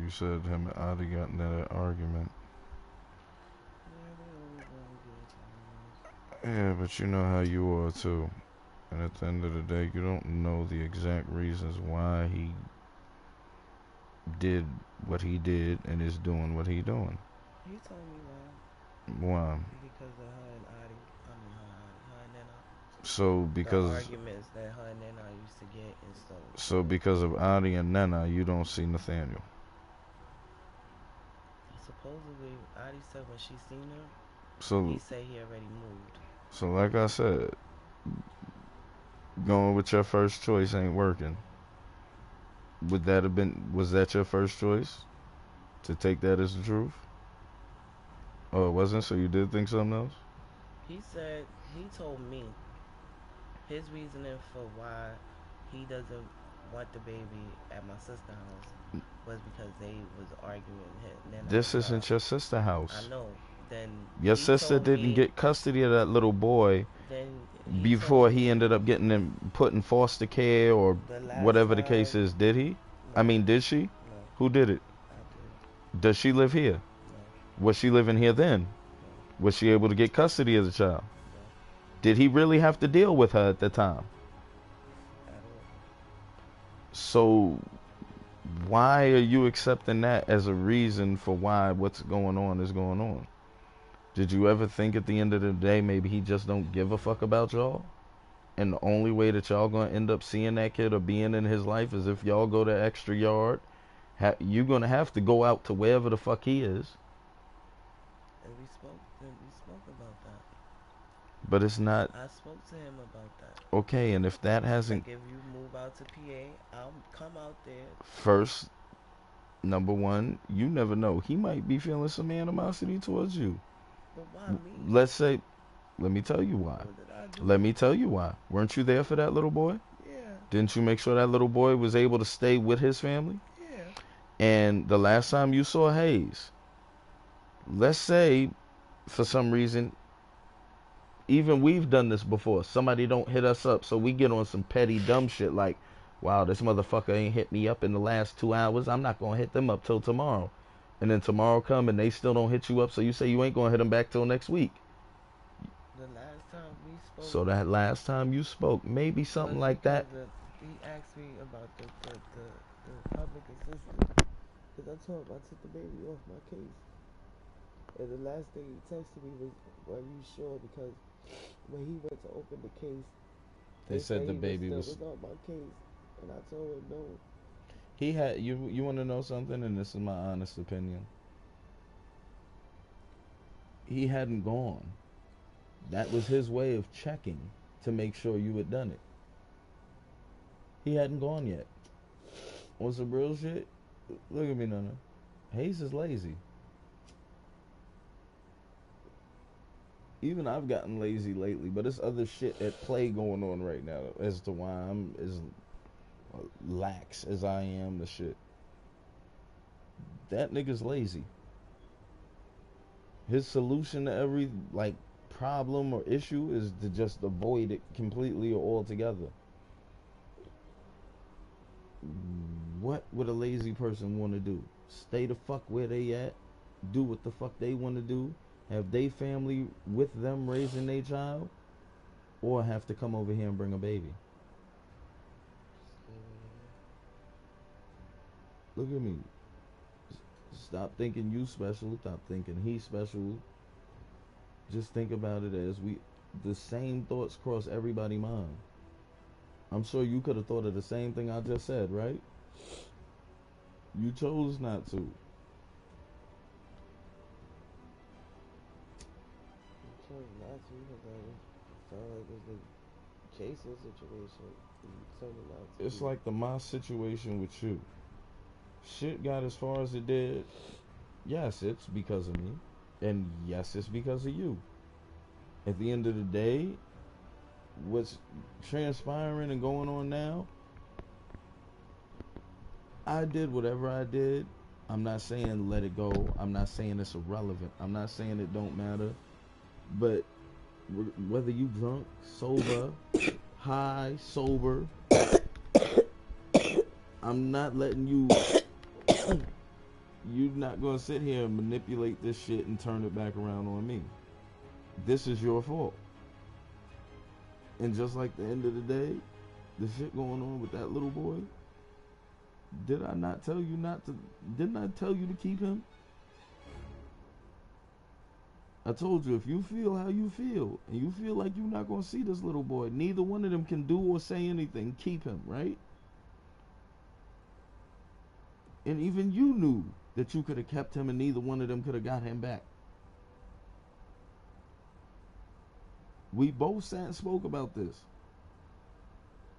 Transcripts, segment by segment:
You said him and Adi got into that argument. Yeah, but you know how you are too. And at the end of the day, you don't know the exact reasons why he did what he did and is doing what he doing. He told me Why? because of her and Adi. I mean her and Nana. So because the arguments that her and Nana used to get and stuff. So because of Adi and Nana, you don't see Nathaniel. Supposedly, Adi said when she seen him, So he said he already moved. So like I said, going with your first choice ain't working. Was that your first choice? To take that as the truth? Oh, it wasn't? So you did think something else? He said, he told me his reasoning for why he doesn't want the baby at my sister's house was because they was arguing. This isn't your sister's house. I know. Then your sister didn't get custody of that little boy before he ended up getting him put in foster care or whatever the case is. Did he? No. I mean, did she? No. Who did it? I did. Does she live here? No. Was she living here then? No. Was she able to get custody of the child? No. Did he really have to deal with her at the time? I don't. So why are you accepting that as a reason for why what's going on is going on? Did you ever think at the end of the day maybe he just don't give a fuck about y'all? And the only way that y'all gonna end up seeing that kid or being in his life is if y'all go the extra yard. You're gonna have to go out to wherever the fuck he is. And we spoke about that. But it's not. I spoke to him about that. Okay, and if that hasn't. Like if you move out to PA, I'll come out there. First, number one, you never know. He might be feeling some animosity towards you. But why me? Let's say, let me tell you why. Let me tell you why. Weren't you there for that little boy? Yeah. Didn't you make sure that little boy was able to stay with his family? Yeah. And the last time you saw Hayes, let's say, for some reason, even we've done this before. Somebody don't hit us up, so we get on some petty dumb shit like, wow, this motherfucker ain't hit me up in the last 2 hours. I'm not going to hit them up till tomorrow. And then tomorrow come and they still don't hit you up, so you say you ain't going to hit them back till next week. The last time we spoke. So that last time you spoke, maybe something like that. He asked me about the public assistance. Because I told him I took the baby off my case. And the last thing he texted me was, "Are you sure?" Because when he went to open the case, they said the baby was on my case. And I told him no. He had you want to know something, and this is my honest opinion. He hadn't gone. That was his way of checking to make sure you had done it. He hadn't gone yet. On some real shit, look at me, Nana. Hayes is lazy. Even I've gotten lazy lately, but it's other shit at play going on right now as to why I'm as lax as I am the shit. That nigga's lazy. His solution to every problem or issue is to just avoid it completely or altogether. What would a lazy person want to do? Stay the fuck where they at, do what the fuck they want to do, have they family with them raising their child, or have to come over here and bring a baby? Look at me. Stop thinking you special. Stop thinking he's special. Just think about it as the same thoughts cross everybody's mind. I'm sure you could have thought of the same thing I just said, right? You chose not to. You chose not to because I felt like it was a Jason situation. You told me not to. It's like my situation with you. Shit got as far as it did. Yes, it's because of me. And yes, it's because of you. At the end of the day, what's transpiring and going on now, I did whatever I did. I'm not saying let it go. I'm not saying it's irrelevant. I'm not saying it don't matter. But whether you drunk, sober, high, sober, I'm not letting you You're not gonna sit here and manipulate this shit and turn it back around on me. This is your fault. And just like the end of the day, the shit going on with that little boy, did I not tell you not to? Didn't I tell you to keep him? I told you, if you feel how you feel, and you feel like you're not gonna see this little boy, neither one of them can do or say anything, keep him, right? And even you knew that you could have kept him and neither one of them could have got him back. We both sat and spoke about this.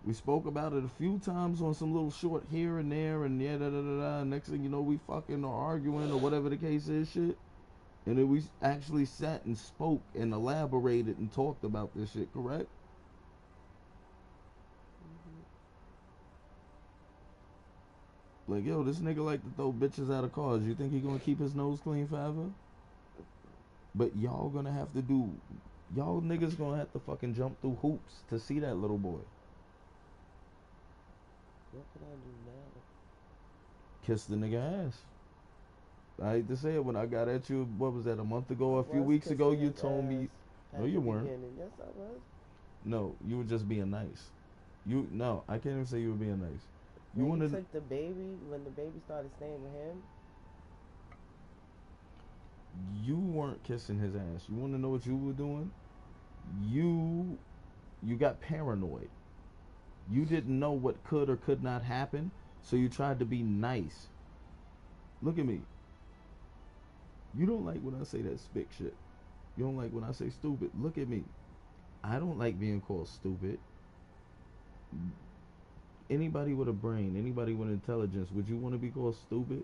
We spoke about it a few times on some little short here and there, and yeah, da da da da. Next thing you know, we fucking or arguing or whatever the case is, shit. And then we actually sat and spoke and elaborated and talked about this shit, correct? Like, yo, this nigga like to throw bitches out of cars. You think he gonna keep his nose clean forever? But y'all gonna have to do, y'all niggas gonna have to fucking jump through hoops to see that little boy. What can I do now? Kiss the nigga ass. I hate to say it, when I got at you, what was that, a month ago, a few weeks ago, you told me, no you weren't. Yes, I was. No, you were just being nice. No, I can't even say you were being nice. You wanted, took the baby, when the baby started staying with him. You weren't kissing his ass. You want to know what you were doing? You got paranoid. You didn't know what could or could not happen, so you tried to be nice. Look at me. You don't like when I say that spick shit. You don't like when I say stupid. Look at me. I don't like being called stupid. Anybody with a brain, anybody with intelligence, would you want to be called stupid?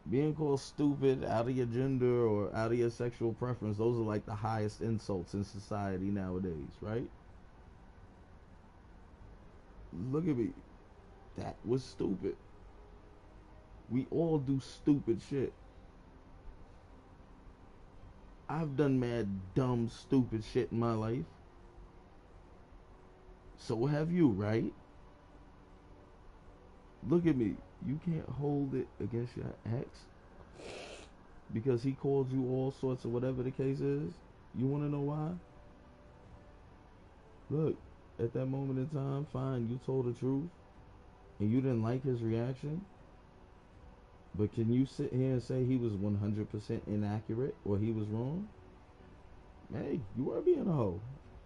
Being called stupid out of your gender or out of your sexual preference, those are like the highest insults in society nowadays, right? Look at me. That was stupid. We all do stupid shit. I've done mad, dumb, stupid shit in my life. So have you, right? Look at me. You can't hold it against your ex because he called you all sorts of whatever the case is. You want to know why? Look, at that moment in time, fine, you told the truth and you didn't like his reaction. But can you sit here and say he was 100% inaccurate or he was wrong? Hey, you were being a hoe.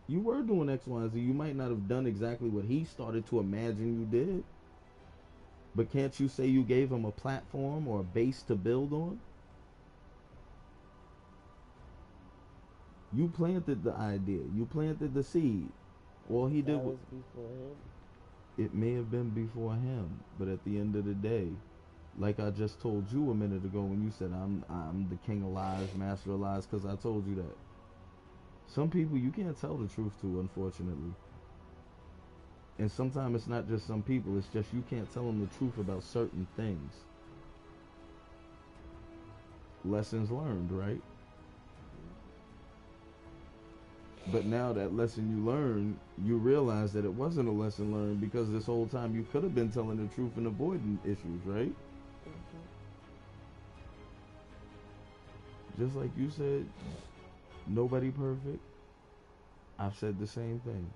You were doing X, Y, and Z. You might not have done exactly what he started to imagine you did. But can't you say you gave him a platform or a base to build on? You planted the idea. You planted the seed. All he did was before him. It may have been before him, but at the end of the day, like I just told you a minute ago when you said I'm the king of lies, master of lies, because I told you that. Some people you can't tell the truth to, unfortunately. And sometimes it's not just some people, it's just you can't tell them the truth about certain things. Lessons learned, right? But now that lesson you learned, you realize that it wasn't a lesson learned because this whole time you could have been telling the truth and avoiding issues, right? Just like you said, nobody perfect. I've said the same thing.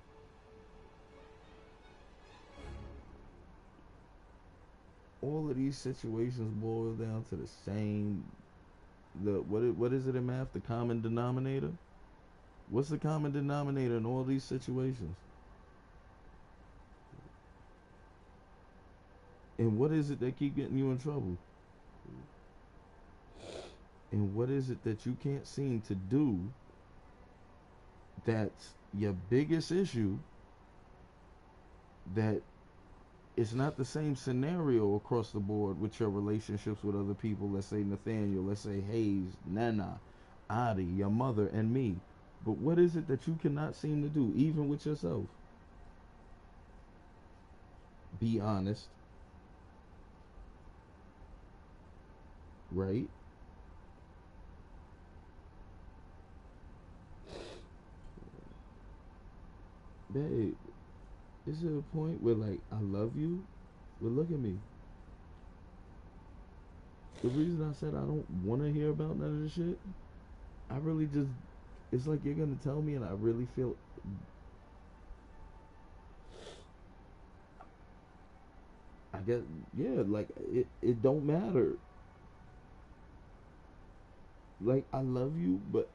All of these situations boil down to the same. What is it in math? The common denominator. What's the common denominator in all these situations? And what is it that keep getting you in trouble? And what is it that you can't seem to do that's your biggest issue, that it's not the same scenario across the board with your relationships with other people? Let's say Nathaniel, let's say Hayes, Nana, Adi, your mother, and me. But what is it that you cannot seem to do, even with yourself? Be honest. Right? Babe, is there a point where, like, I love you? But look at me. the reason I said I don't want to hear about none of this shit, I really just, it's like you're gonna tell me, and I really feel, I guess, yeah, like it don't matter. Like I love you, but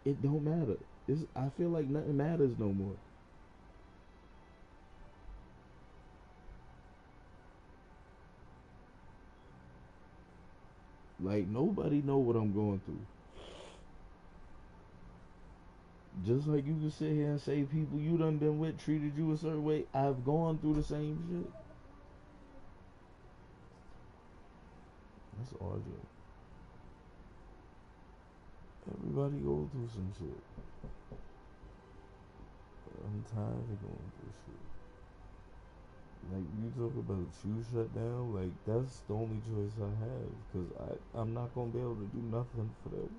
it don't matter. I feel like nothing matters no more. Like nobody know what I'm going through. Just like you can sit here and say people you done been with treated you a certain way. I've gone through the same shit. That's RJ. Everybody go through some shit. I'm tired of going through shit. Like you talk about you shut down, like that's the only choice I have, cause I'm not gonna be able to do nothing for them.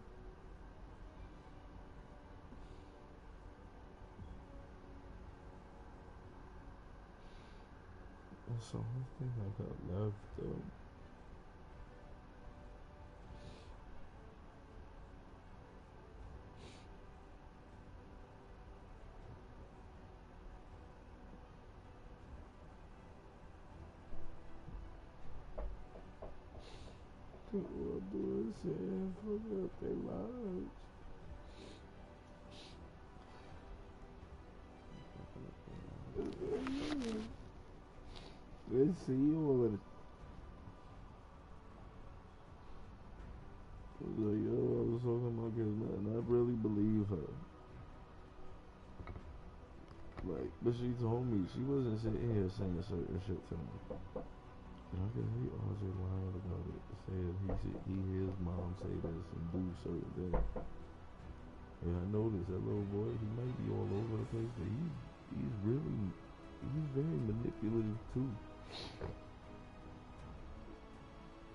That's the only thing I got left. People are doing shit and fucking up their lives. They see all of it. Like, yo, I was talking about kids, and I really believe her. Like, but she told me she wasn't sitting here saying certain shit to me. And I can hear RJ lying about it, saying he hears mom say this and do certain things. And I noticed that little boy, he might be all over the place, but he's very manipulative too.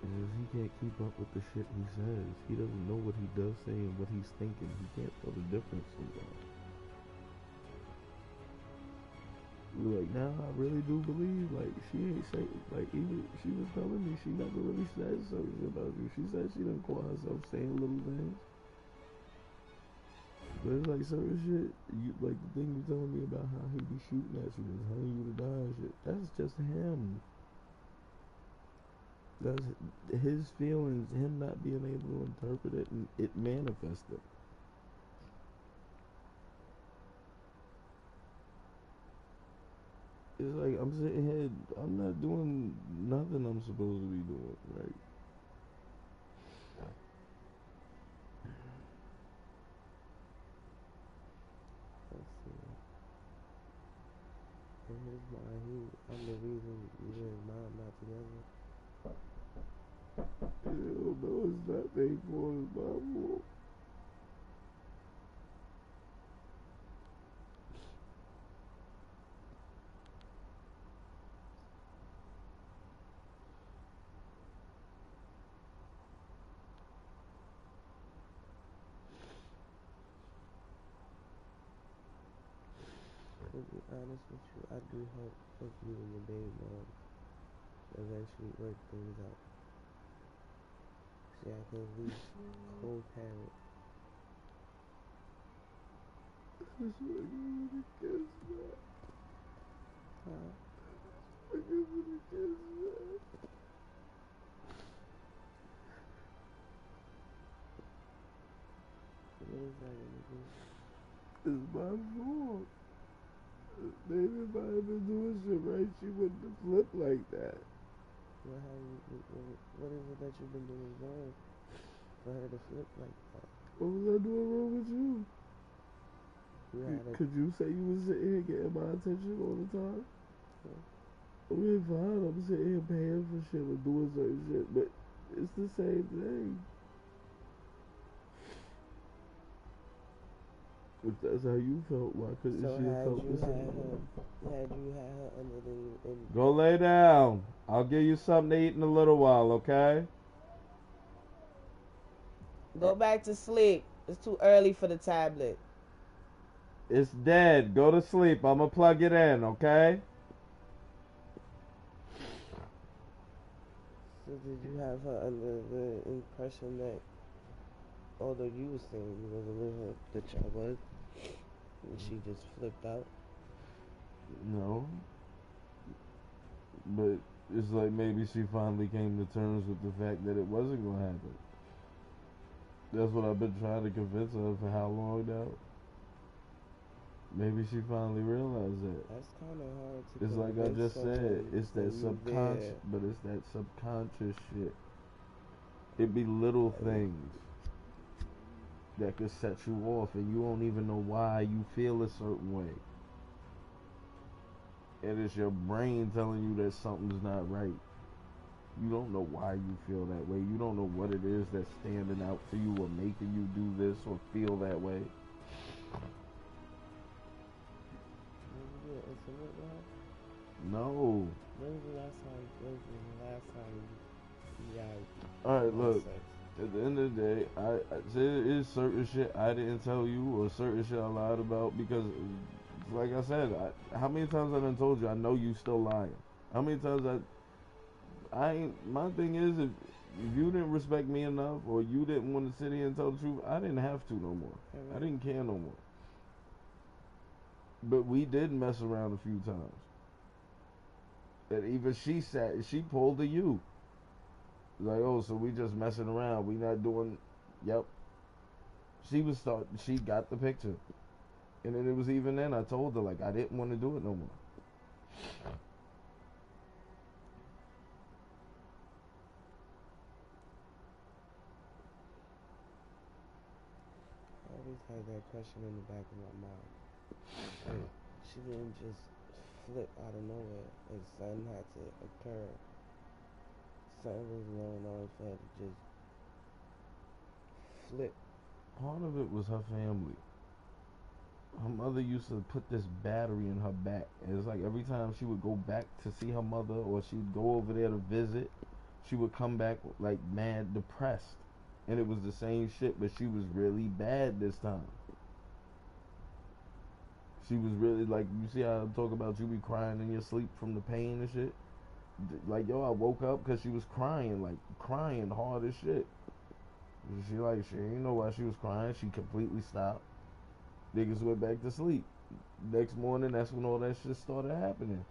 And he can't keep up with the shit he says. He doesn't know what he does say and what he's thinking. He can't tell the difference sometimes. Like now I really do believe, like she ain't say, like even she was telling me she never really said something about you. She said she didn't call herself saying little things. But it's like certain shit, you like the thing you telling me about how he be shooting at you and telling you to die and shit. That's just him. That's his feelings, him not being able to interpret it, and it manifested. It's like I'm sitting here, I'm not doing nothing I'm supposed to be doing, right? Let's see. In his mind, I'm the reason you and his mom not together. Hell no, it's not their fault, it's my fault. To be honest with you, I do hope if you and your baby mom eventually work things out. See, I can at least co-parent. That's what I give it against that. Huh? I give it against that. What is that gonna do? It's my fault. Maybe if I had been doing shit right, she wouldn't have flipped like that. What is it that you've been doing wrong for her to flip like that? What was I doing wrong with you? You had a, Could you say you was sitting here getting my attention all the time? yeah. Okay, fine, I'm sitting here paying for shit or doing certain shit, but it's the same thing. If that's how you felt, why couldn't So she have felt the same way? had you had her under the Go lay down. I'll give you something to eat in a little while, okay? go back to sleep. It's too early for the tablet. It's dead. Go to sleep. I'm gonna plug it in, okay? See, So did you have her under the impression that although you were saying you wasn't with her, that y'all was, and she just flipped out? No, but it's like maybe she finally came to terms with the fact that it wasn't gonna happen. That's what I've been trying to convince her for how long now. Maybe she finally realized that. That's kind of hard to It's like I just said, it's that subconscious, but it's that subconscious shit. It be little things that could set you off, and you don't even know why you feel a certain way. And it's your brain telling you that something's not right. You don't know why you feel that way. You don't know what it is that's standing out for you or making you do this or feel that way. No. When was the last time you had Alright, look. sex? At the end of the day, there is certain shit I didn't tell you or certain shit I lied about because, like I said, how many times I done told you I know you still lying? How many times I ain't, my thing is if you didn't respect me enough or you didn't want to sit here and tell the truth, I didn't have to no more. I didn't care no more. But we did mess around a few times. And even she pulled a you. Like, oh, so we just messing around. We not doing, yep. She got the picture. And then it was even then I told her, like, I didn't want to do it no more. I always had that question in the back of my mind. Like, she didn't just flip out of nowhere. Like, something had to occur. Something was going on for her to just flip. Part of it was her family. Her mother used to put this battery in her back. And it's like every time she would go back to see her mother or she'd go over there to visit, she would come back like mad depressed. And it was the same shit, but she was really bad this time. She was really like, you see how I talk about you be crying in your sleep from the pain and shit? Like, yo, I woke up because she was crying, like crying hard as shit. She didn't know why she was crying. She completely stopped. Niggas went back to sleep. Next morning, that's when all that shit started happening.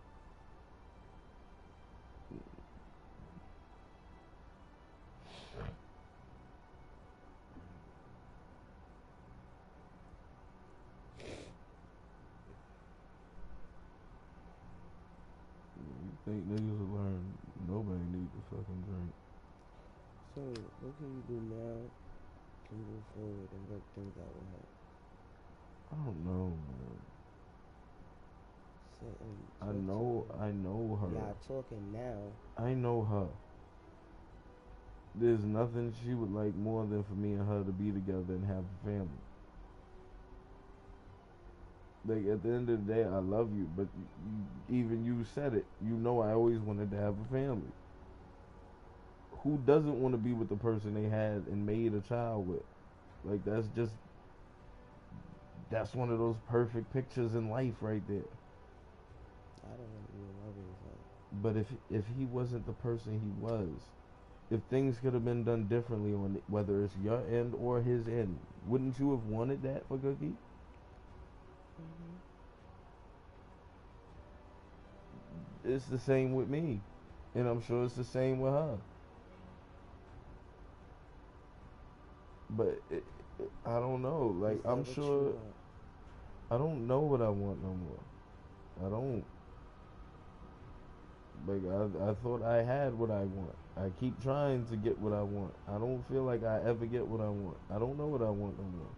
You think niggas will learn? Nobody need to fucking drink. So, what can you do now to move forward and work things out with her? I don't know, man. I know her. Y'all talking now. I know her. There's nothing she would like more than for me and her to be together and have a family. Like, at the end of the day, I love you, but even you said it. You know I always wanted to have a family. Who doesn't want to be with the person they had and made a child with? Like, that's one of those perfect pictures in life right there. I don't want to be in love with her. But if he wasn't the person he was, if things could have been done differently on whether it's your end or his end, wouldn't you have wanted that for Cookie? It's the same with me, and I'm sure it's the same with her. But I don't know. Like, I'm sure I don't know what I want no more. I don't. Like, I thought I had what I want. I keep trying to get what I want. I don't feel like I ever get what I want. I don't know what I want no more.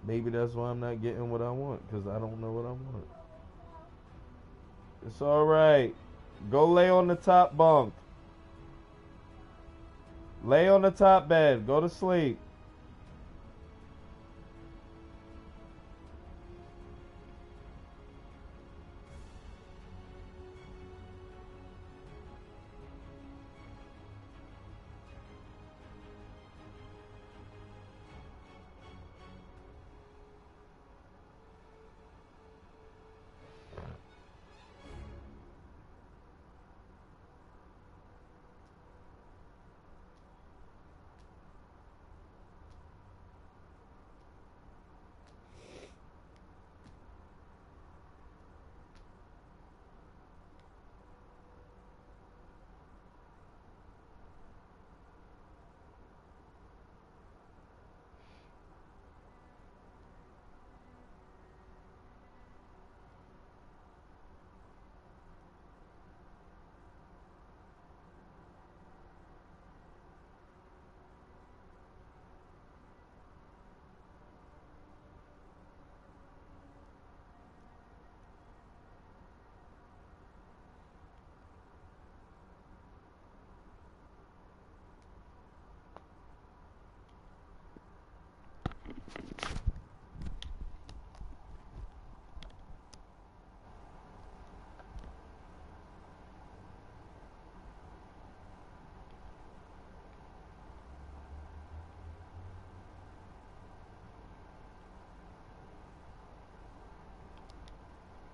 Maybe that's why I'm not getting what I want, because I don't know what I want. It's alright. Go lay on the top bunk. Lay on the top bed. Go to sleep.